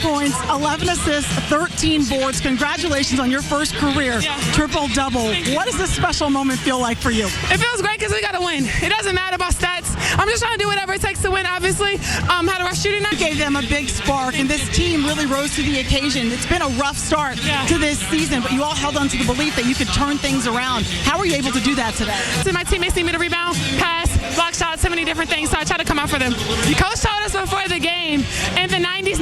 points, 11 assists, 13 boards. Congratulations on your first career triple-double. What does this special moment feel like for you? It feels great because we got to win. It doesn't matter about stats. I'm just trying to do whatever it takes to win, obviously. Had our shooting night. Gave them a big spark, and this team really rose to the occasion. It's been a rough start to this season, but you all held on to the belief that you could turn things around. How were you able to do that today? So my teammates need me to rebound, pass, block shots, so many different things, so I try to come out for them. The coach told us before the game, in the 90s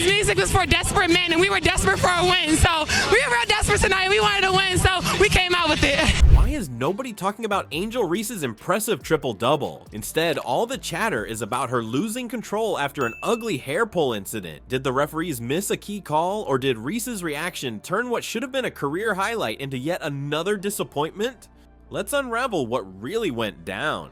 music was for desperate men, and we were desperate for a win. So we were real desperate tonight. We wanted to win, so we came out with it. Why is nobody talking about Angel Reese's impressive triple-double? Instead, all the chatter is about her losing control after an ugly hair pull incident. Did the referees miss a key call, or did Reese's reaction turn what should have been a career highlight into yet another disappointment? Let's unravel what really went down.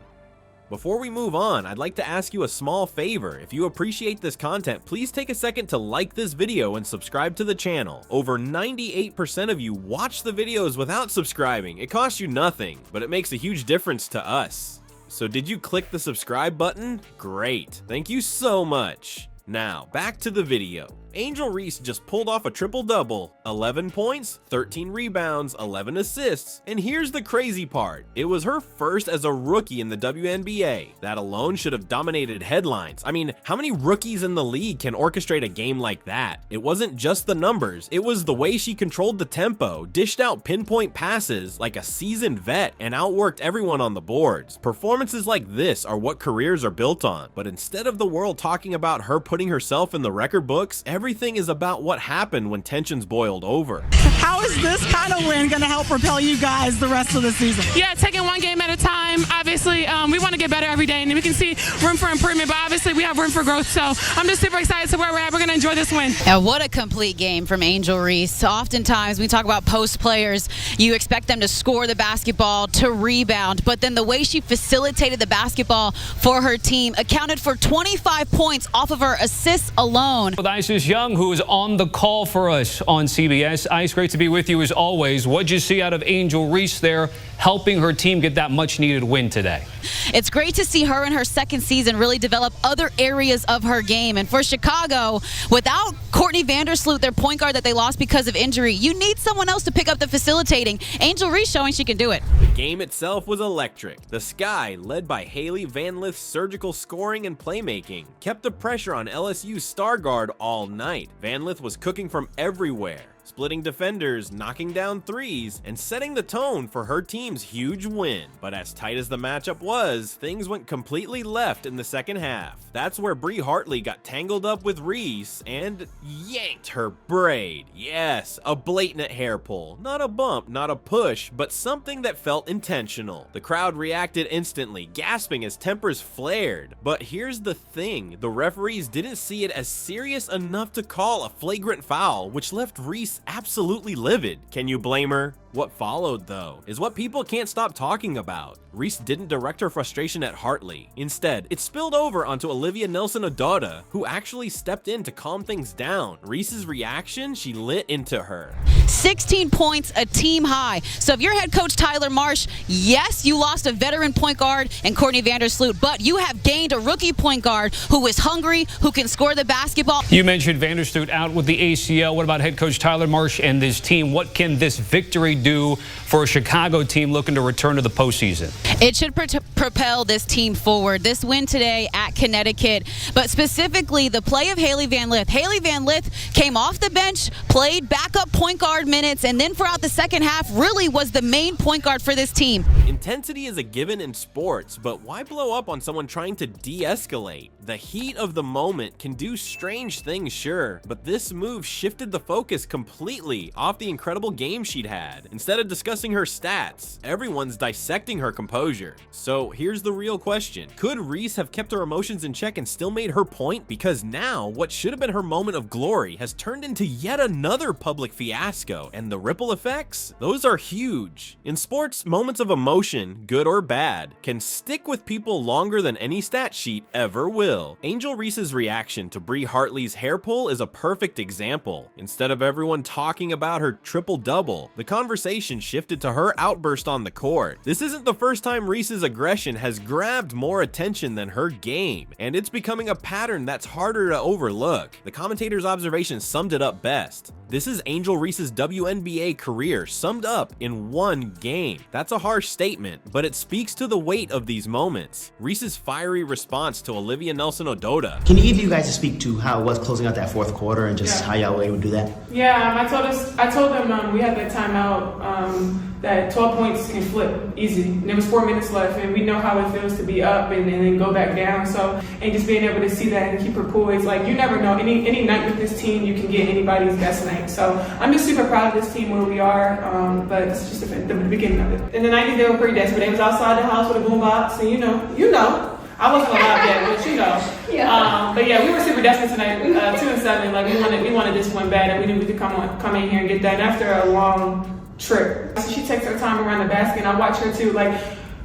Before we move on, I'd like to ask you a small favor. If you appreciate this content, please take a second to like this video and subscribe to the channel. Over 98% of you watch the videos without subscribing. It costs you nothing, but it makes a huge difference to us. So did you click the subscribe button? Great. Thank you so much. Now, back to the video. Angel Reese just pulled off a triple-double, 11 points, 13 rebounds, 11 assists, and here's the crazy part. It was her first as a rookie in the WNBA. That alone should have dominated headlines. I mean, how many rookies in the league can orchestrate a game like that? It wasn't just the numbers, it was the way she controlled the tempo, dished out pinpoint passes like a seasoned vet, and outworked everyone on the boards. Performances like this are what careers are built on, but instead of the world talking about her putting herself in the record books, everything is about what happened when tensions boiled over. How is this kind of win going to help propel you guys the rest of the season? Yeah, taking one game at a time. Obviously, we want to get better every day, and we can see room for improvement, but obviously we have room for growth, so I'm just super excited to where we're at. We're going to enjoy this win. Now, what a complete game from Angel Reese. Oftentimes, we talk about post players, you expect them to score the basketball, to rebound, but then the way she facilitated the basketball for her team accounted for 25 points off of her assists alone. With Isis Young, who is on the call for us on CBS. Ice, great to be with you as always. What'd you see out of Angel Reese there, helping her team get that much-needed win today? It's great to see her in her second season really develop other areas of her game. And for Chicago, without Courtney Vandersloot, their point guard that they lost because of injury, you need someone else to pick up the facilitating. Angel Reese showing she can do it. The game itself was electric. The Sky, led by Haley Van Lith's surgical scoring and playmaking, kept the pressure on LSU's star guard all night. Van Lith was cooking from everywhere, splitting defenders, knocking down threes, and setting the tone for her team's huge win. But as tight as the matchup was, things went completely left in the second half. That's where Bree Hartley got tangled up with Reese and yanked her braid. Yes, a blatant hair pull. Not a bump, not a push, but something that felt intentional. The crowd reacted instantly, gasping as tempers flared. But here's the thing, the referees didn't see it as serious enough to call a flagrant foul, which left Reese absolutely livid. Can you blame her? What followed, though, is what people can't stop talking about. Reese didn't direct her frustration at Hartley. Instead, it spilled over onto Olivia Nelson-Ododa, who actually stepped in to calm things down. Reese's reaction, she lit into her. 16 points, a team high. So if you're head coach Tyler Marsh, yes, you lost a veteran point guard and Courtney Vandersloot, but you have gained a rookie point guard who is hungry, who can score the basketball. You mentioned Vandersloot out with the ACL. What about head coach Tyler Marsh and this team? What can this victory do for a Chicago team looking to return to the postseason? It should propel this team forward. This win today at Connecticut, but specifically the play of Haley Van Lith. Haley Van Lith came off the bench, played backup point guard minutes, and then throughout the second half really was the main point guard for this team. Intensity is a given in sports, but why blow up on someone trying to de-escalate? The heat of the moment can do strange things, sure, but this move shifted the focus completely off the incredible game she'd had. Instead of discussing her stats, everyone's dissecting her composure. So here's the real question. Could Reese have kept her emotions in check and still made her point? Because now, what should have been her moment of glory has turned into yet another public fiasco, and the ripple effects? Those are huge. In sports, moments of emotion, good or bad, can stick with people longer than any stat sheet ever will. Angel Reese's reaction to Bree Hartley's hair pull is a perfect example. Instead of everyone talking about her triple-double, the conversation shifted shifted to her outburst on the court. This isn't the first time Reese's aggression has grabbed more attention than her game, and it's becoming a pattern that's harder to overlook. The commentator's observation summed it up best. This is Angel Reese's WNBA career summed up in one game. That's a harsh statement, but it speaks to the weight of these moments. Reese's fiery response to Olivia Nelson-Ododa. Can either of you guys speak to how it was closing out that fourth quarter and just how y'all were able to do that? Yeah, I told them we had that timeout that 12 points can flip easy. And there was 4 minutes left, and we know how it feels to be up and then go back down. So, and just being able to see that and keep her poised, like you never know. Any night with this team, you can get anybody's best night. So I'm just super proud of this team where we are. But it's just the beginning of it. In the 90s, they were pretty desperate. They was outside the house with a boombox, and you know. I wasn't alive yet, but you know. Yeah. But yeah, we were super desperate tonight. 2-7. Like we wanted this one bad, and we knew we could come in here and get that. And after a long trip, so she takes her time around the basket, and I watch her too. Like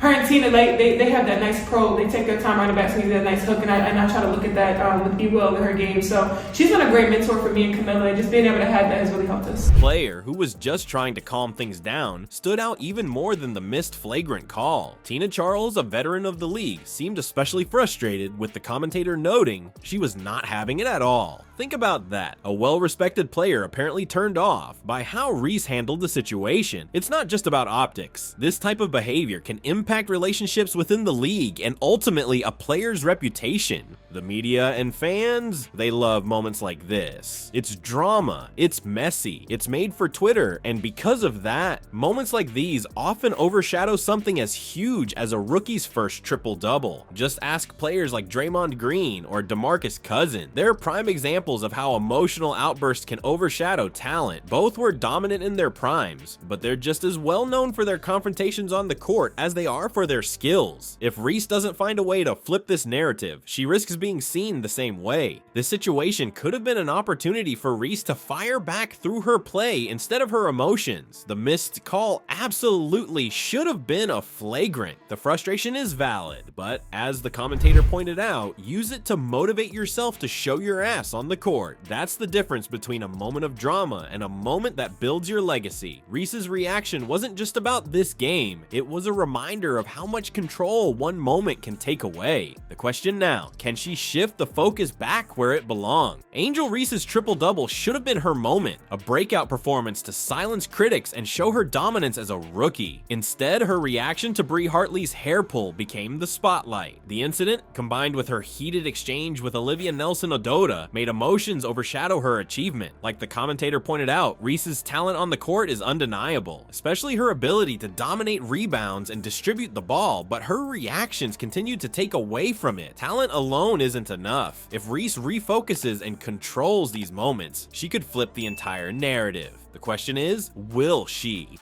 her and Tina, they have that nice probe. They take their time around the basket, and that nice hook, and I try to look at that with HVL in her game. So she's been a great mentor for me and Camilla, and just being able to have that has really helped us. Player who was just trying to calm things down stood out even more than the missed flagrant call. Tina Charles, a veteran of the league, seemed especially frustrated, with the commentator noting she was not having it at all. Think about that. A well-respected player apparently turned off by how Reese handled the situation. It's not just about optics. This type of behavior can impact relationships within the league and ultimately a player's reputation. The media and fans, they love moments like this. It's drama, it's messy, it's made for Twitter, and because of that, moments like these often overshadow something as huge as a rookie's first triple-double. Just ask players like Draymond Green or DeMarcus Cousins. They're prime examples of how emotional outbursts can overshadow talent. Both were dominant in their primes, but they're just as well known for their confrontations on the court as they are for their skills. If Reese doesn't find a way to flip this narrative, she risks being seen the same way. This situation could have been an opportunity for Reese to fire back through her play instead of her emotions. The missed call absolutely should have been a flagrant. The frustration is valid, but as the commentator pointed out, use it to motivate yourself to show your ass on the court. That's the difference between a moment of drama and a moment that builds your legacy. Reese's reaction wasn't just about this game, it was a reminder of how much control one moment can take away. The question now, can she shift the focus back where it belongs? Angel Reese's triple-double should have been her moment, a breakout performance to silence critics and show her dominance as a rookie. Instead, her reaction to Brie Hartley's hair pull became the spotlight. The incident, combined with her heated exchange with Olivia Nelson-Ododa, made emotions overshadow her achievement. Like the commentator pointed out, Reese's talent on the court is undeniable, especially her ability to dominate rebounds and distribute the ball, but her reactions continue to take away from it. Talent alone isn't enough. If Reese refocuses and controls these moments, she could flip the entire narrative. The question is, will she?